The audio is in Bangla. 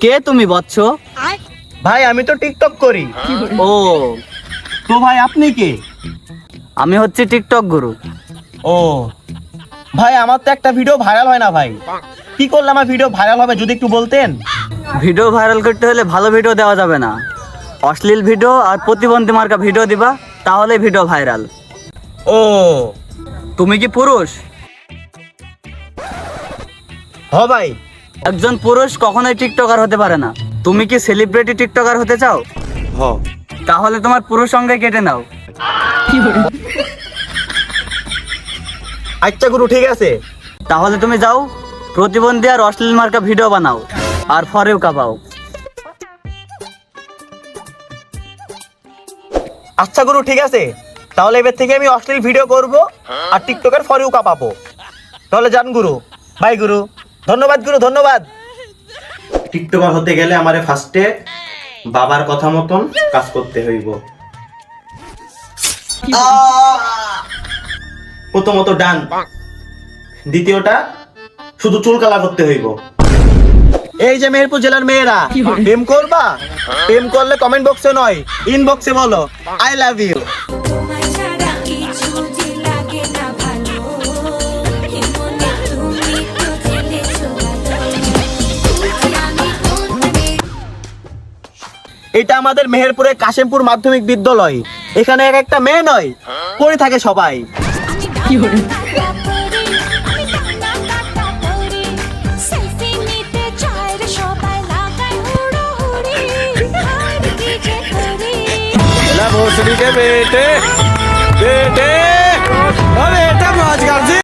কে তুমি বৎস? ভাই আমি তো টিকটক করি। ও, তো ভাই আপনি কে? আমি হচ্ছি টিকটক গুরু। ও ভাই, আমার তো একটা ভিডিও ভাইরাল হয় না ভাই, কি করলে আমার ভিডিও ভাইরাল হবে যদি একটু বলতেন? ভিডিও ভাইরাল করতে হলে ভালো ভিডিও দেওয়া যাবে না, অশ্লীল ভিডিও আর প্রতিবন্ধী মার্কা ভিডিও দিবা, তাহলে ভিডিও ভাইরাল। ও তুমি কি পুরুষ? হ ভাই। একজন পুরুষ কখনোই টিকটকার হতে পারে না। তুমি কি সেলিব্রিটি টিকটকার হতে চাও? হ। তাহলে তোমার পুরুষ সঙ্গে কেটে নাও। আচ্ছা গুরু, ঠিক আছে। তাহলে তুমি যাও, প্রতিবন্ধী আর অশ্লীল মার্কা ভিডিও বানাও আর ফরেও কাঁপাও। আচ্ছা গুরু, ঠিক আছে, তাহলে এবার থেকে আমি অশ্লীল ভিডিও করব আর টিকটকের ফরেও কাঁপাবো। তাহলে যান গুরু। বাই গুরু, ধন্যবাদ গুরু, ধন্যবাদ। টিকটকার হতে গেলে আমারে ফার্স্টে বাবার কথা মতন কাজ করতে হইব। প্রথমত ডান, দ্বিতীয়টা শুধু চুল কালা করতে হইব। এই যে মেহেরপুর জেলার মেয়েরা প্রেম করবা, প্রেম করলে কমেন্ট বক্সে নয় ইনবক্সে বলো আই লাভ ইউ। এটা আমাদের মেহেরপুরের কাশিমপুর মাধ্যমিক বিদ্যালয়, এখানে এক একটা মেয়ে নয় পড়ে থাকে সবাই। भोसड़ी के बेटे बेटे